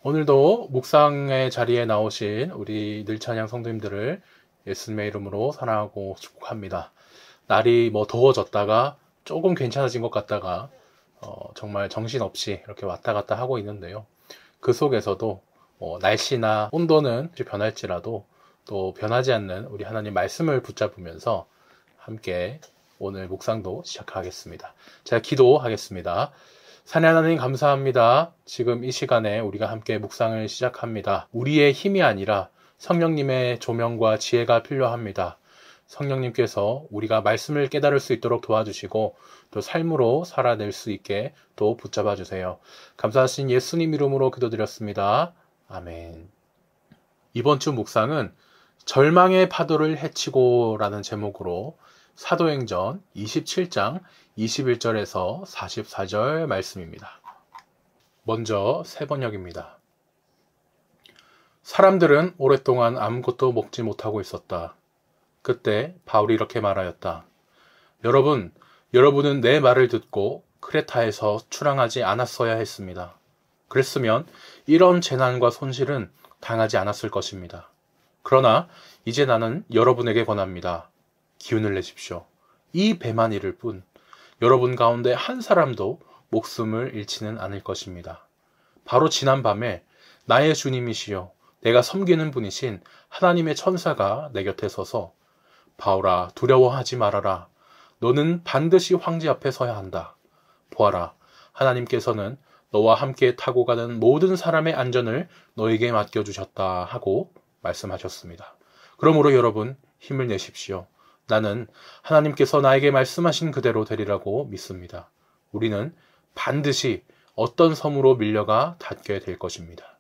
오늘도 묵상의 자리에 나오신 우리 늘찬양 성도님들을 예수님의 이름으로 사랑하고 축복합니다. 날이 더워졌다가 조금 괜찮아진 것 같다가 정말 정신없이 이렇게 왔다 갔다 하고 있는데요. 그 속에서도 날씨나 온도는 변할지라도 또 변하지 않는 우리 하나님 말씀을 붙잡으면서 함께 오늘 묵상도 시작하겠습니다. 제가 기도하겠습니다. 사랑하는 하나님 감사합니다. 지금 이 시간에 우리가 함께 묵상을 시작합니다. 우리의 힘이 아니라 성령님의 조명과 지혜가 필요합니다. 성령님께서 우리가 말씀을 깨달을 수 있도록 도와주시고 또 삶으로 살아낼 수 있게 또 붙잡아 주세요. 감사하신 예수님 이름으로 기도드렸습니다. 아멘. 이번 주 묵상은 절망의 파도를 헤치고 라는 제목으로 사도행전 27장 21절에서 44절 말씀입니다. 먼저 세 번역입니다. 사람들은 오랫동안 아무것도 먹지 못하고 있었다. 그때 바울이 이렇게 말하였다. 여러분은 내 말을 듣고 크레타에서 출항하지 않았어야 했습니다. 그랬으면 이런 재난과 손실은 당하지 않았을 것입니다. 그러나 이제 나는 여러분에게 권합니다. 기운을 내십시오. 이 배만 이를 뿐 여러분 가운데 한 사람도 목숨을 잃지는 않을 것입니다. 바로 지난 밤에 나의 주님이시여 내가 섬기는 분이신 하나님의 천사가 내 곁에 서서 바울아 두려워하지 말아라. 너는 반드시 황제 앞에 서야 한다. 보아라 하나님께서는 너와 함께 타고 가는 모든 사람의 안전을 너에게 맡겨주셨다 하고 말씀하셨습니다. 그러므로 여러분 힘을 내십시오. 나는 하나님께서 나에게 말씀하신 그대로 되리라고 믿습니다. 우리는 반드시 어떤 섬으로 밀려가 닿게 될 것입니다.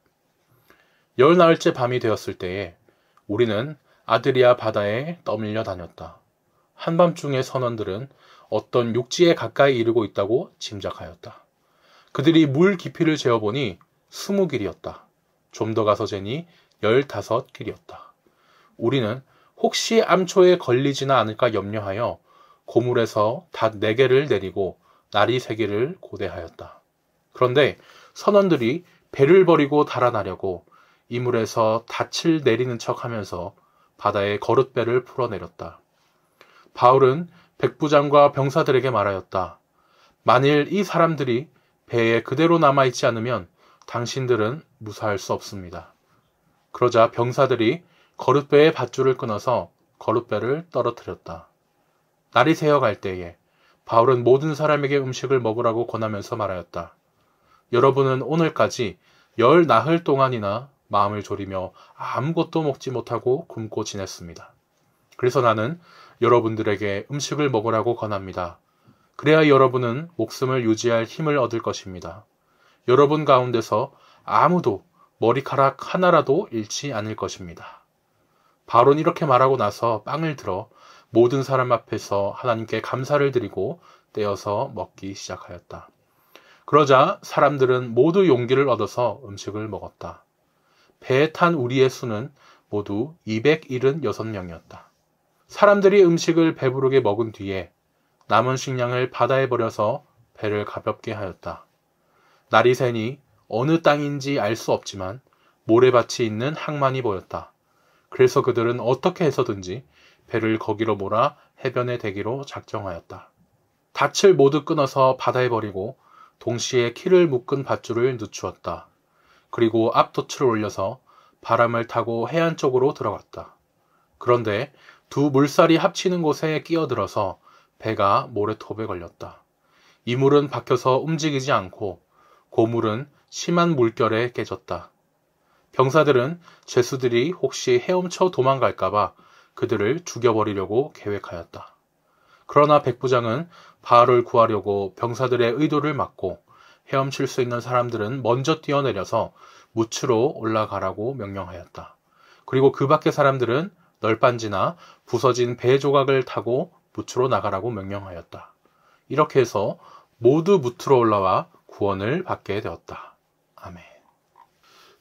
열 나흘째 밤이 되었을 때에 우리는 아드리아 바다에 떠밀려 다녔다. 한밤중에 선원들은 어떤 육지에 가까이 이르고 있다고 짐작하였다. 그들이 물 깊이를 재어보니 20길이었다. 좀 더 가서 재니 15길이었다. 우리는 혹시 암초에 걸리지나 않을까 염려하여 고물에서 닷 4개를 내리고 나리 3개를 고대하였다. 그런데 선원들이 배를 버리고 달아나려고 이물에서 닻을 내리는 척하면서 바다에 거룻배를 풀어내렸다. 바울은 백부장과 병사들에게 말하였다. 만일 이 사람들이 배에 그대로 남아있지 않으면 당신들은 무사할 수 없습니다. 그러자 병사들이 거룻배의 밧줄을 끊어서 거룻배를 떨어뜨렸다. 날이 새어갈 때에 바울은 모든 사람에게 음식을 먹으라고 권하면서 말하였다. 여러분은 오늘까지 10나흘 동안이나 마음을 졸이며 아무것도 먹지 못하고 굶고 지냈습니다. 그래서 나는 여러분들에게 음식을 먹으라고 권합니다. 그래야 여러분은 목숨을 유지할 힘을 얻을 것입니다. 여러분 가운데서 아무도 머리카락 하나라도 잃지 않을 것입니다. 바울은 이렇게 말하고 나서 빵을 들어 모든 사람 앞에서 하나님께 감사를 드리고 떼어서 먹기 시작하였다. 그러자 사람들은 모두 용기를 얻어서 음식을 먹었다. 배에 탄 우리의 수는 모두 276명이었다. 사람들이 음식을 배부르게 먹은 뒤에 남은 식량을 바다에 버려서 배를 가볍게 하였다. 날이 새니 어느 땅인지 알 수 없지만 모래밭이 있는 항만이 보였다. 그래서 그들은 어떻게 해서든지 배를 거기로 몰아 해변에 대기로 작정하였다. 닻을 모두 끊어서 바다에 버리고 동시에 키를 묶은 밧줄을 늦추었다. 그리고 앞돛을 올려서 바람을 타고 해안 쪽으로 들어갔다. 그런데 두 물살이 합치는 곳에 끼어들어서 배가 모래톱에 걸렸다. 이 물은 박혀서 움직이지 않고 고물은 심한 물결에 깨졌다. 병사들은 죄수들이 혹시 헤엄쳐 도망갈까봐 그들을 죽여버리려고 계획하였다. 그러나 백부장은 바울을 구하려고 병사들의 의도를 막고 헤엄칠 수 있는 사람들은 먼저 뛰어내려서 무추로 올라가라고 명령하였다. 그리고 그 밖의 사람들은 널빤지나 부서진 배 조각을 타고 무추로 나가라고 명령하였다. 이렇게 해서 모두 무트로 올라와 구원을 받게 되었다. 아멘.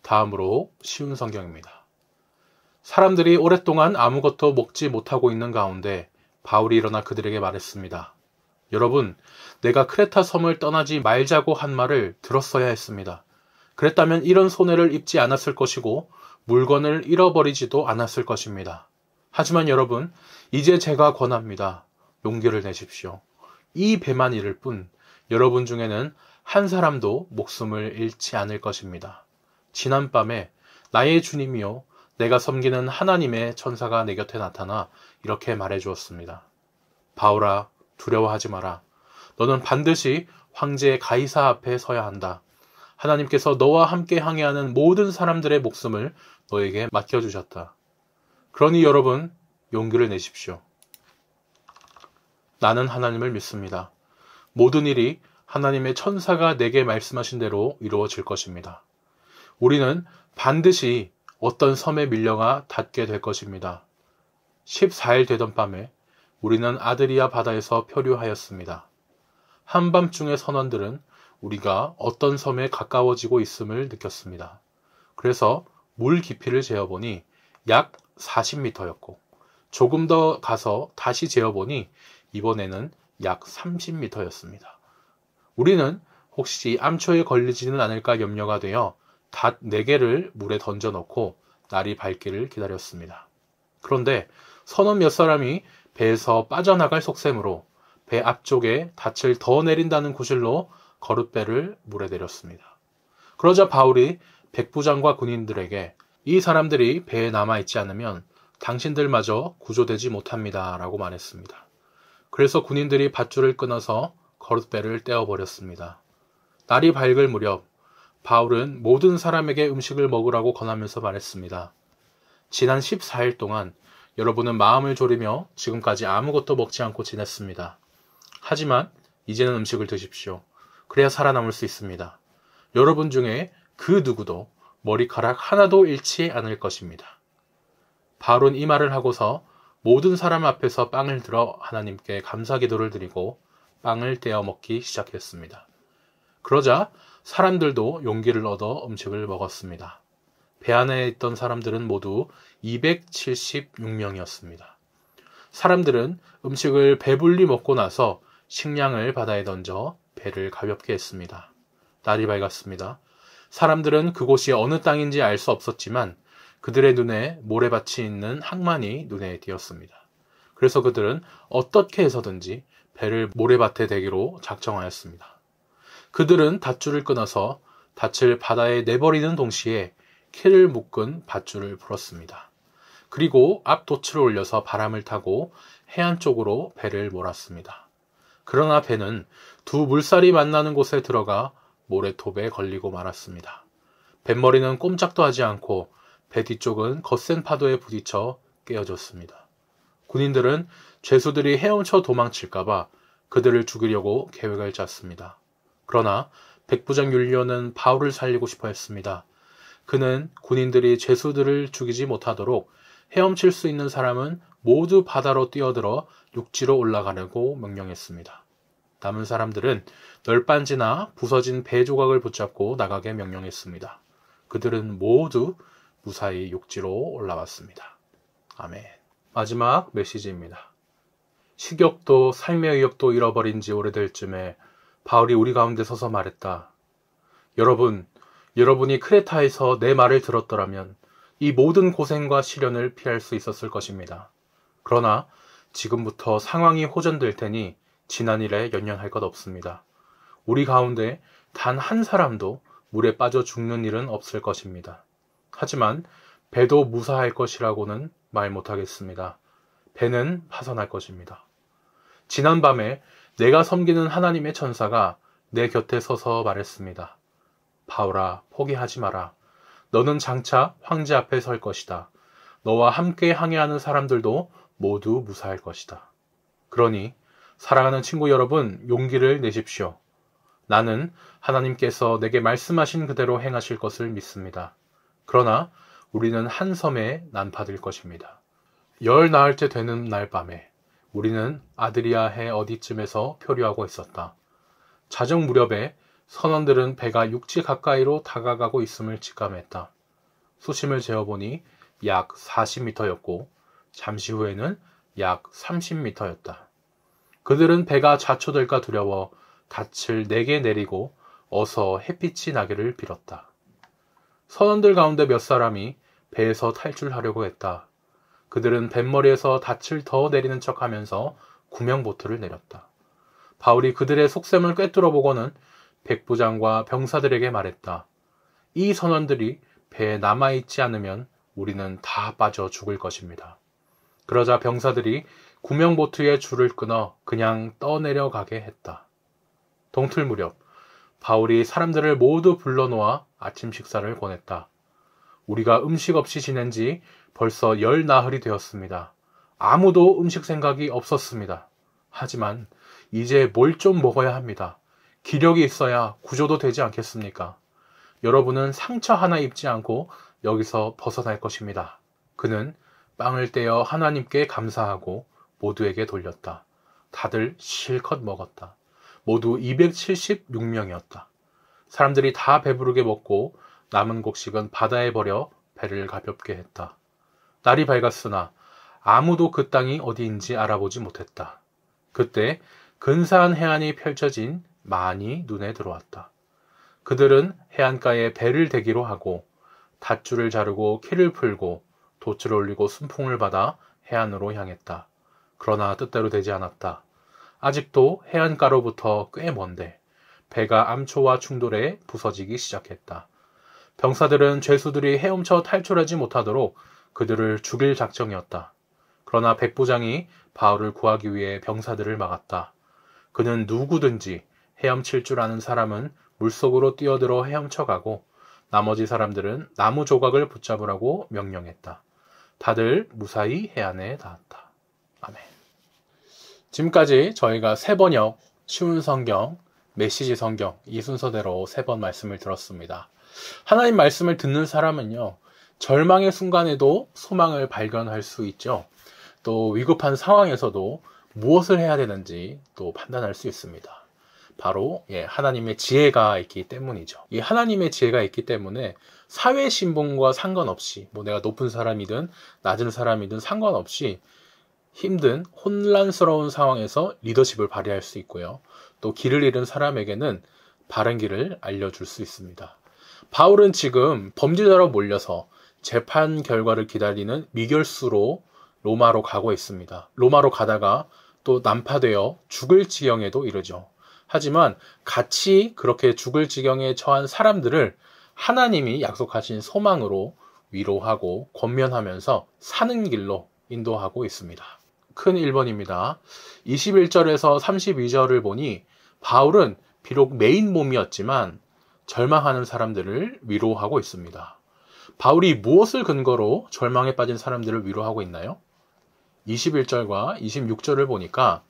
다음으로 쉬운 성경입니다. 사람들이 오랫동안 아무것도 먹지 못하고 있는 가운데 바울이 일어나 그들에게 말했습니다. 여러분, 내가 크레타 섬을 떠나지 말자고 한 말을 들었어야 했습니다. 그랬다면 이런 손해를 입지 않았을 것이고 물건을 잃어버리지도 않았을 것입니다. 하지만 여러분, 이제 제가 권합니다. 용기를 내십시오. 이 배만 잃을 뿐 여러분 중에는 한 사람도 목숨을 잃지 않을 것입니다. 지난밤에 나의 주님이요 내가 섬기는 하나님의 천사가 내 곁에 나타나 이렇게 말해 주었습니다. 바울아, 두려워하지 마라. 너는 반드시 황제 가이사 앞에 서야 한다. 하나님께서 너와 함께 항해하는 모든 사람들의 목숨을 너에게 맡겨주셨다. 그러니 여러분, 용기를 내십시오. 나는 하나님을 믿습니다. 모든 일이 하나님의 천사가 내게 말씀하신 대로 이루어질 것입니다. 우리는 반드시 어떤 섬에 밀려가 닿게 될 것입니다. 14일 되던 밤에 우리는 아드리아 바다에서 표류하였습니다. 한밤중의 선원들은 우리가 어떤 섬에 가까워지고 있음을 느꼈습니다. 그래서 물 깊이를 재어보니 약 40m였고 조금 더 가서 다시 재어보니 이번에는 약 30m였습니다. 우리는 혹시 암초에 걸리지는 않을까 염려가 되어 닷 4개를 물에 던져넣고 날이 밝기를 기다렸습니다. 그런데 선원 몇 사람이 배에서 빠져나갈 속셈으로 배 앞쪽에 닻을 더 내린다는 구실로 거룻배를 물에 내렸습니다. 그러자 바울이 백부장과 군인들에게 이 사람들이 배에 남아있지 않으면 당신들마저 구조되지 못합니다 라고 말했습니다. 그래서 군인들이 밧줄을 끊어서 거룻배를 떼어버렸습니다. 날이 밝을 무렵 바울은 모든 사람에게 음식을 먹으라고 권하면서 말했습니다. 지난 14일 동안 여러분은 마음을 졸이며 지금까지 아무것도 먹지 않고 지냈습니다. 하지만 이제는 음식을 드십시오. 그래야 살아남을 수 있습니다. 여러분 중에 그 누구도 머리카락 하나도 잃지 않을 것입니다. 바울은 이 말을 하고서 모든 사람 앞에서 빵을 들어 하나님께 감사 기도를 드리고 빵을 떼어 먹기 시작했습니다. 그러자 사람들도 용기를 얻어 음식을 먹었습니다. 배 안에 있던 사람들은 모두 276명이었습니다. 사람들은 음식을 배불리 먹고 나서 식량을 바다에 던져 배를 가볍게 했습니다. 날이 밝았습니다. 사람들은 그곳이 어느 땅인지 알 수 없었지만 그들의 눈에 모래밭이 있는 항만이 눈에 띄었습니다. 그래서 그들은 어떻게 해서든지 배를 모래밭에 대기로 작정하였습니다. 그들은 밧줄을 끊어서 닻을 바다에 내버리는 동시에 키를 묶은 밧줄을 풀었습니다. 그리고 앞도치를 올려서 바람을 타고 해안 쪽으로 배를 몰았습니다. 그러나 배는 두 물살이 만나는 곳에 들어가 모래톱에 걸리고 말았습니다. 뱃머리는 꼼짝도 하지 않고 배 뒤쪽은 거센 파도에 부딪혀 깨어졌습니다. 군인들은 죄수들이 헤엄쳐 도망칠까봐 그들을 죽이려고 계획을 짰습니다. 그러나 백부장 율리오는 바울을 살리고 싶어 했습니다. 그는 군인들이 죄수들을 죽이지 못하도록 헤엄칠 수 있는 사람은 모두 바다로 뛰어들어 육지로 올라가려고 명령했습니다. 남은 사람들은 널빤지나 부서진 배 조각을 붙잡고 나가게 명령했습니다. 그들은 모두 무사히 육지로 올라왔습니다. 아멘. 마지막 메시지입니다. 식욕도 삶의 의욕도 잃어버린 지 오래될 쯤에 바울이 우리 가운데 서서 말했다. 여러분이 크레타에서 내 말을 들었더라면 이 모든 고생과 시련을 피할 수 있었을 것입니다. 그러나 지금부터 상황이 호전될 테니 지난 일에 연연할 것 없습니다. 우리 가운데 단 한 사람도 물에 빠져 죽는 일은 없을 것입니다. 하지만 배도 무사할 것이라고는 말 못하겠습니다. 배는 파선할 것입니다. 지난밤에 내가 섬기는 하나님의 천사가 내 곁에 서서 말했습니다. 바울아, 포기하지 마라. 너는 장차 황제 앞에 설 것이다. 너와 함께 항해하는 사람들도 모두 무사할 것이다. 그러니 사랑하는 친구 여러분, 용기를 내십시오. 나는 하나님께서 내게 말씀하신 그대로 행하실 것을 믿습니다. 그러나 우리는 한 섬에 난파될 것입니다. 열 나흘째 되는 날 밤에 우리는 아드리아 해 어디쯤에서 표류하고 있었다. 자정 무렵에 선원들은 배가 육지 가까이로 다가가고 있음을 직감했다. 수심을 재어보니 약 40m였고 잠시 후에는 약 30m였다. 그들은 배가 좌초될까 두려워 닻을 4개 내리고 어서 햇빛이 나기를 빌었다. 선원들 가운데 몇 사람이 배에서 탈출하려고 했다. 그들은 뱃머리에서 닻을 더 내리는 척하면서 구명보트를 내렸다. 바울이 그들의 속셈을 꿰뚫어 보고는 백부장과 병사들에게 말했다. 이 선원들이 배에 남아있지 않으면 우리는 다 빠져 죽을 것입니다. 그러자 병사들이 구명보트의 줄을 끊어 그냥 떠내려가게 했다. 동틀 무렵 바울이 사람들을 모두 불러놓아 아침 식사를 권했다. 우리가 음식 없이 지낸 지 벌써 10나흘이 되었습니다. 아무도 음식 생각이 없었습니다. 하지만 이제 뭘 좀 먹어야 합니다. 기력이 있어야 구조도 되지 않겠습니까? 여러분은 상처 하나 입지 않고 여기서 벗어날 것입니다. 그는 빵을 떼어 하나님께 감사하고 모두에게 돌렸다. 다들 실컷 먹었다. 모두 276명이었다. 사람들이 다 배부르게 먹고 남은 곡식은 바다에 버려 배를 가볍게 했다. 날이 밝았으나 아무도 그 땅이 어디인지 알아보지 못했다. 그때 근사한 해안이 펼쳐진 만이 눈에 들어왔다. 그들은 해안가에 배를 대기로 하고 닷줄을 자르고 키를 풀고 돛을 올리고 순풍을 받아 해안으로 향했다. 그러나 뜻대로 되지 않았다. 아직도 해안가로부터 꽤 먼데 배가 암초와 충돌해 부서지기 시작했다. 병사들은 죄수들이 헤엄쳐 탈출하지 못하도록 그들을 죽일 작정이었다. 그러나 백부장이 바울을 구하기 위해 병사들을 막았다. 그는 누구든지 헤엄칠 줄 아는 사람은 물속으로 뛰어들어 헤엄쳐가고 나머지 사람들은 나무 조각을 붙잡으라고 명령했다. 다들 무사히 해안에 닿았다. 아멘. 지금까지 저희가 세번역, 쉬운 성경, 메시지 성경 이 순서대로 3번 말씀을 들었습니다. 하나님 말씀을 듣는 사람은요, 절망의 순간에도 소망을 발견할 수 있죠. 또 위급한 상황에서도 무엇을 해야 되는지 또 판단할 수 있습니다. 바로 하나님의 지혜가 있기 때문이죠. 이 하나님의 지혜가 있기 때문에 사회 신분과 상관없이 내가 높은 사람이든 낮은 사람이든 상관없이 힘든 혼란스러운 상황에서 리더십을 발휘할 수 있고요. 또 길을 잃은 사람에게는 바른 길을 알려줄 수 있습니다. 바울은 지금 범죄자로 몰려서 재판 결과를 기다리는 미결수로 로마로 가고 있습니다. 로마로 가다가 또 난파되어 죽을 지경에도 이르죠. 하지만 같이 그렇게 죽을 지경에 처한 사람들을 하나님이 약속하신 소망으로 위로하고 권면하면서 사는 길로 인도하고 있습니다. 큰 1번입니다. 21절에서 32절을 보니 바울은 비록 메인 몸이었지만 절망하는 사람들을 위로하고 있습니다. 바울이 무엇을 근거로 절망에 빠진 사람들을 위로하고 있나요? 21절과 26절을 보니까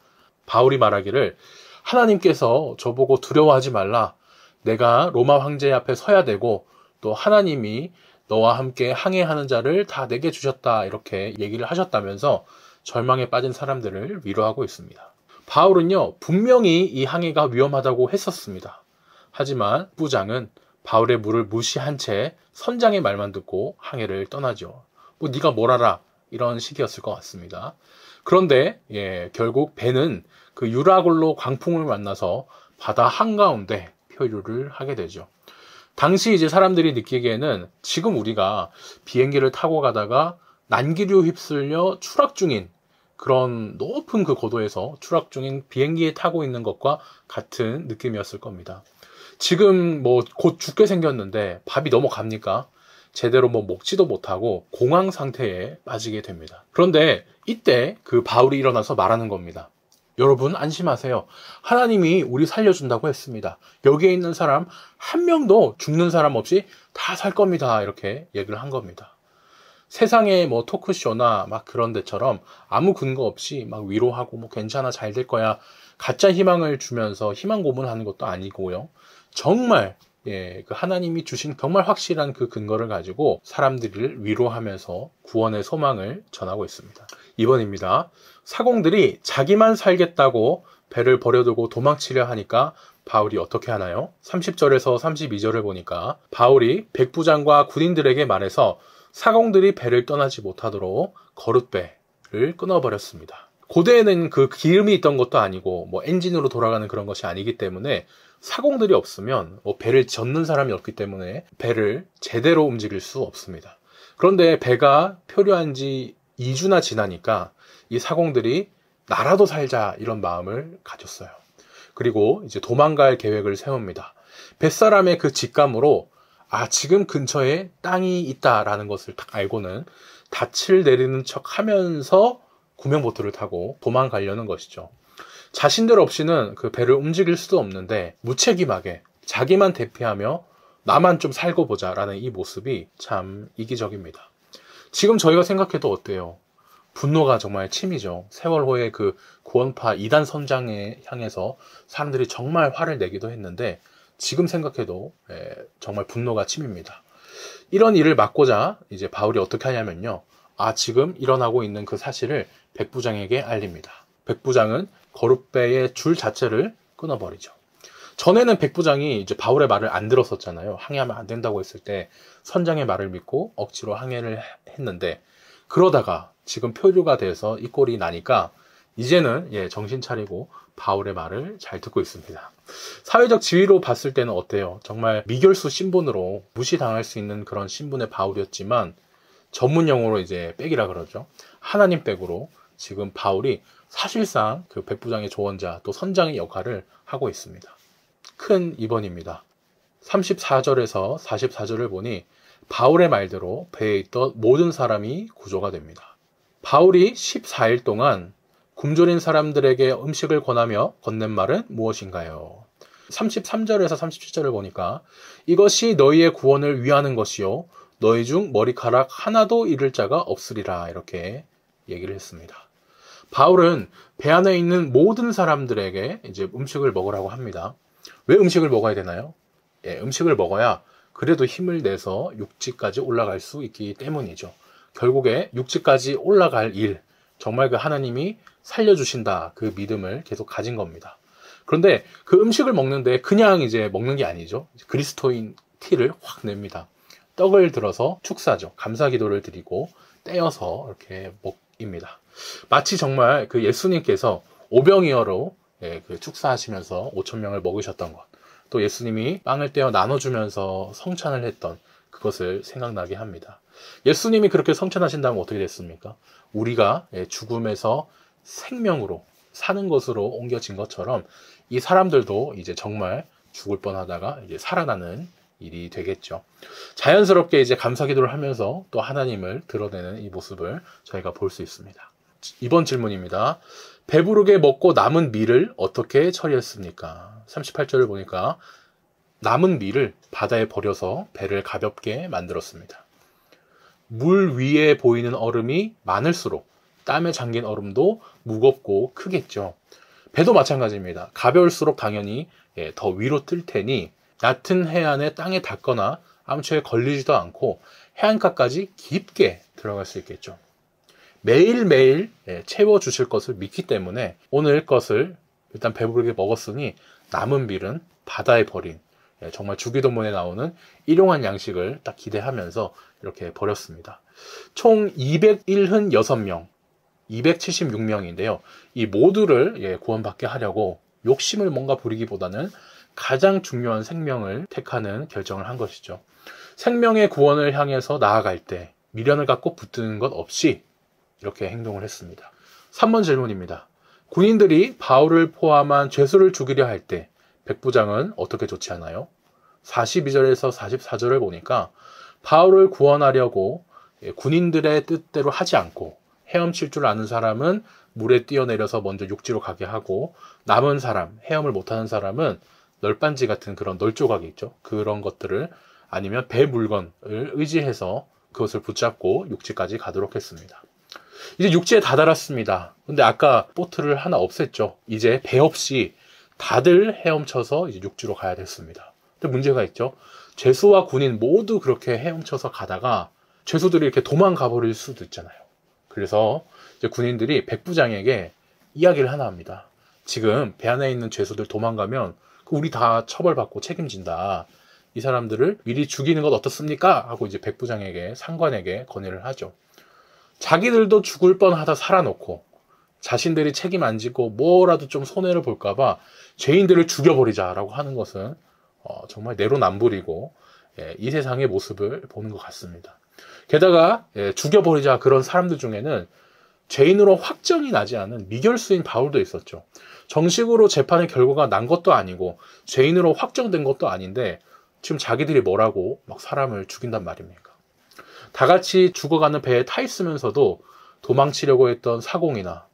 바울이 말하기를 하나님께서 저보고 두려워하지 말라. 내가 로마 황제 앞에 서야 되고 또 하나님이 너와 함께 항해하는 자를 다 내게 주셨다. 이렇게 얘기를 하셨다면서 절망에 빠진 사람들을 위로하고 있습니다. 바울은요, 분명히 이 항해가 위험하다고 했었습니다. 하지만 부장은 바울의 물을 무시한 채 선장의 말만 듣고 항해를 떠나죠. 네가 뭘 알아? 이런 식이었을 것 같습니다. 그런데 결국 배는 그 유라굴로 광풍을 만나서 바다 한가운데 표류를 하게 되죠. 당시 이제 사람들이 느끼기에는 지금 우리가 비행기를 타고 가다가 난기류 휩쓸려 추락 중인 그런 높은 그 고도에서 추락 중인 비행기에 타고 있는 것과 같은 느낌이었을 겁니다. 지금 곧 죽게 생겼는데 밥이 넘어갑니까? 제대로 먹지도 못하고 공황 상태에 빠지게 됩니다. 그런데 이때 그 바울이 일어나서 말하는 겁니다. 여러분 안심하세요. 하나님이 우리 살려준다고 했습니다. 여기에 있는 사람 한 명도 죽는 사람 없이 다 살 겁니다. 이렇게 얘기를 한 겁니다. 세상에 토크쇼나 그런 데처럼 아무 근거 없이 위로하고 괜찮아 잘 될 거야 가짜 희망을 주면서 희망 고문하는 것도 아니고요. 정말 그 하나님이 주신 정말 확실한 그 근거를 가지고 사람들을 위로하면서 구원의 소망을 전하고 있습니다. 2번입니다. 사공들이 자기만 살겠다고 배를 버려두고 도망치려 하니까 바울이 어떻게 하나요? 30절에서 32절을 보니까 바울이 백부장과 군인들에게 말해서 사공들이 배를 떠나지 못하도록 거룻배를 끊어버렸습니다. 고대에는 그 기름이 있던 것도 아니고 뭐 엔진으로 돌아가는 그런 것이 아니기 때문에 사공들이 없으면 뭐 배를 젓는 사람이 없기 때문에 배를 제대로 움직일 수 없습니다. 그런데 배가 표류한 지 2주나 지나니까 이 사공들이 나라도 살자 이런 마음을 가졌어요. 그리고 이제 도망갈 계획을 세웁니다. 뱃사람의 그 직감으로 지금 근처에 땅이 있다라는 것을 딱 알고는 닻을 내리는 척 하면서 구명보트를 타고 도망가려는 것이죠. 자신들 없이는 그 배를 움직일 수도 없는데 무책임하게 자기만 대피하며 나만 좀 살고 보자라는 이 모습이 참 이기적입니다. 지금 저희가 생각해도 어때요? 분노가 정말 침이죠. 세월호의 그 구원파 2단 선장에 향해서 사람들이 정말 화를 내기도 했는데 지금 생각해도 정말 분노가 침입니다. 이런 일을 막고자 이제 바울이 어떻게 하냐면요. 지금 일어나고 있는 그 사실을 백부장에게 알립니다. 백부장은 거룻배의 줄 자체를 끊어버리죠. 전에는 백부장이 이제 바울의 말을 안 들었었잖아요. 항해하면 안 된다고 했을 때 선장의 말을 믿고 억지로 항해를 했는데 그러다가 지금 표류가 돼서 이 꼴이 나니까 이제는 정신 차리고 바울의 말을 잘 듣고 있습니다. 사회적 지위로 봤을 때는 어때요? 정말 미결수 신분으로 무시당할 수 있는 그런 신분의 바울이었지만 전문 용어로 이제 백이라 그러죠. 하나님 백으로 지금 바울이 사실상 그 백부장의 조언자 또 선장의 역할을 하고 있습니다. 큰 입원입니다. 34절에서 44절을 보니 바울의 말대로 배에 있던 모든 사람이 구조가 됩니다. 바울이 14일 동안 굶주린 사람들에게 음식을 권하며 건넨 말은 무엇인가요? 33절에서 37절을 보니까 이것이 너희의 구원을 위하는 것이요 너희 중 머리카락 하나도 잃을 자가 없으리라 이렇게 얘기를 했습니다. 바울은 배 안에 있는 모든 사람들에게 이제 음식을 먹으라고 합니다. 왜 음식을 먹어야 되나요? 음식을 먹어야 그래도 힘을 내서 육지까지 올라갈 수 있기 때문이죠. 결국에 육지까지 올라갈 일, 정말 그 하나님이 살려주신다 그 믿음을 계속 가진 겁니다. 그런데 그 음식을 먹는데 그냥 이제 먹는 게 아니죠. 그리스도인 티를 확 냅니다. 떡을 들어서 축사죠. 감사 기도를 드리고 떼어서 이렇게 먹입니다. 마치 정말 그 예수님께서 오병이어로 그 축사하시면서 5,000명을 먹으셨던 것, 또 예수님이 빵을 떼어 나눠주면서 성찬을 했던 그것을 생각나게 합니다. 예수님이 그렇게 성찬하신다면 어떻게 됐습니까? 우리가 죽음에서 생명으로 사는 것으로 옮겨진 것처럼 이 사람들도 이제 정말 죽을 뻔하다가 이제 살아나는 일이 되겠죠. 자연스럽게 이제 감사 기도를 하면서 또 하나님을 드러내는 이 모습을 저희가 볼 수 있습니다. 이번 질문입니다. 배부르게 먹고 남은 밀을 어떻게 처리했습니까? 38절을 보니까 남은 밀을 바다에 버려서 배를 가볍게 만들었습니다. 물 위에 보이는 얼음이 많을수록 땀에 잠긴 얼음도 무겁고 크겠죠. 배도 마찬가지입니다. 가벼울수록 당연히 더 위로 뜰 테니 얕은 해안에 땅에 닿거나 암초에 걸리지도 않고 해안가까지 깊게 들어갈 수 있겠죠. 매일매일 채워주실 것을 믿기 때문에 오늘 것을 일단 배부르게 먹었으니 남은 밀은 바다에 버린 정말 주기도문에 나오는 일용할 양식을 딱 기대하면서 이렇게 버렸습니다. 총 276명, 276명인데요. 이 모두를 구원받게 하려고 욕심을 뭔가 부리기보다는 가장 중요한 생명을 택하는 결정을 한 것이죠. 생명의 구원을 향해서 나아갈 때 미련을 갖고 붙드는 것 없이 이렇게 행동을 했습니다. 3번 질문입니다. 군인들이 바울을 포함한 죄수를 죽이려 할 때 백부장은 어떻게 조치하나요? 42절에서 44절을 보니까 바울을 구원하려고 군인들의 뜻대로 하지 않고 헤엄칠 줄 아는 사람은 물에 뛰어내려서 먼저 육지로 가게 하고 남은 사람, 헤엄을 못하는 사람은 널빤지 같은 그런 널조각이 있죠. 그런 것들을 아니면 배 물건을 의지해서 그것을 붙잡고 육지까지 가도록 했습니다. 이제 육지에 다다랐습니다. 근데 아까 보트를 하나 없앴죠. 이제 배 없이 다들 헤엄쳐서 이제 육지로 가야 됐습니다. 근데 문제가 있죠. 죄수와 군인 모두 그렇게 헤엄쳐서 가다가 죄수들이 이렇게 도망가 버릴 수도 있잖아요. 그래서 이제 군인들이 백부장에게 이야기를 하나 합니다. 지금 배 안에 있는 죄수들 도망가면 우리 다 처벌받고 책임진다. 이 사람들을 미리 죽이는 것 어떻습니까? 하고 이제 백부장에게 상관에게 건의를 하죠. 자기들도 죽을 뻔하다 살아놓고 자신들이 책임 안 지고 뭐라도 좀 손해를 볼까봐 죄인들을 죽여버리자라고 하는 것은 정말 내로남불이고 이 세상의 모습을 보는 것 같습니다. 게다가 죽여버리자 그런 사람들 중에는 죄인으로 확정이 나지 않은 미결수인 바울도 있었죠. 정식으로 재판의 결과가 난 것도 아니고 죄인으로 확정된 것도 아닌데 지금 자기들이 뭐라고 막 사람을 죽인단 말입니까? 다 같이 죽어가는 배에 타 있으면서도 도망치려고 했던 사공이나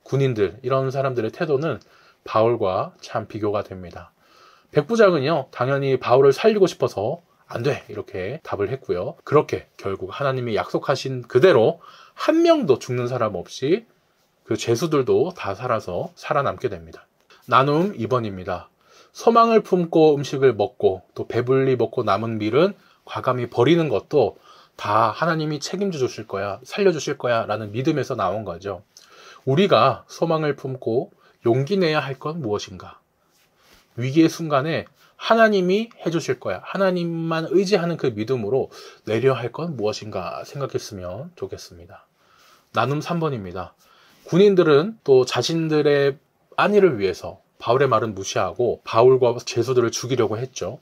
군인들, 이런 사람들의 태도는 바울과 참 비교가 됩니다. 백부장은요, 당연히 바울을 살리고 싶어서 안 돼, 이렇게 답을 했고요. 그렇게 결국 하나님이 약속하신 그대로 한 명도 죽는 사람 없이 그 죄수들도 다 살아서 살아남게 됩니다. 나눔 2번입니다. 소망을 품고 음식을 먹고 또 배불리 먹고 남은 밀은 과감히 버리는 것도 다 하나님이 책임져 주실 거야, 살려주실 거야 라는 믿음에서 나온 거죠. 우리가 소망을 품고 용기 내야 할 건 무엇인가? 위기의 순간에 하나님이 해주실 거야, 하나님만 의지하는 그 믿음으로 내려야 할 건 무엇인가 생각했으면 좋겠습니다. 나눔 3번입니다. 군인들은 또 자신들의 안위를 위해서 바울의 말은 무시하고 바울과 죄수들을 죽이려고 했죠.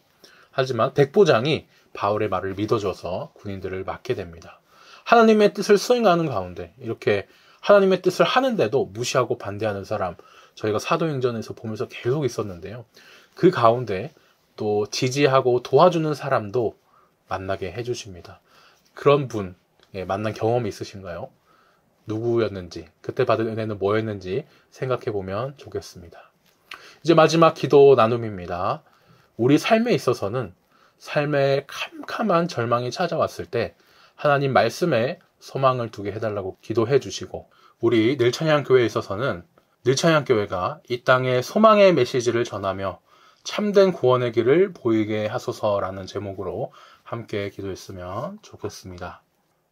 하지만 백부장이 바울의 말을 믿어줘서 군인들을 막게 됩니다. 하나님의 뜻을 수행하는 가운데 이렇게 하나님의 뜻을 하는데도 무시하고 반대하는 사람, 저희가 사도행전에서 보면서 계속 있었는데요. 그 가운데 또 지지하고 도와주는 사람도 만나게 해주십니다. 그런 분 만난 경험이 있으신가요? 누구였는지, 그때 받은 은혜는 뭐였는지 생각해 보면 좋겠습니다. 이제 마지막 기도 나눔입니다. 우리 삶에 있어서는 삶에 캄캄한 절망이 찾아왔을 때 하나님 말씀에 소망을 두게 해달라고 기도해 주시고, 우리 늘찬양교회에 있어서는 늘찬양교회가 이 땅에 소망의 메시지를 전하며 참된 구원의 길을 보이게 하소서라는 제목으로 함께 기도했으면 좋겠습니다.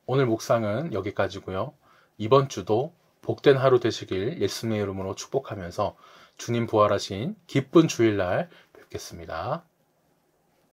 오늘 묵상은 여기까지고요. 이번 주도 복된 하루 되시길 예수님의 이름으로 축복하면서 주님 부활하신 기쁜 주일날 뵙겠습니다.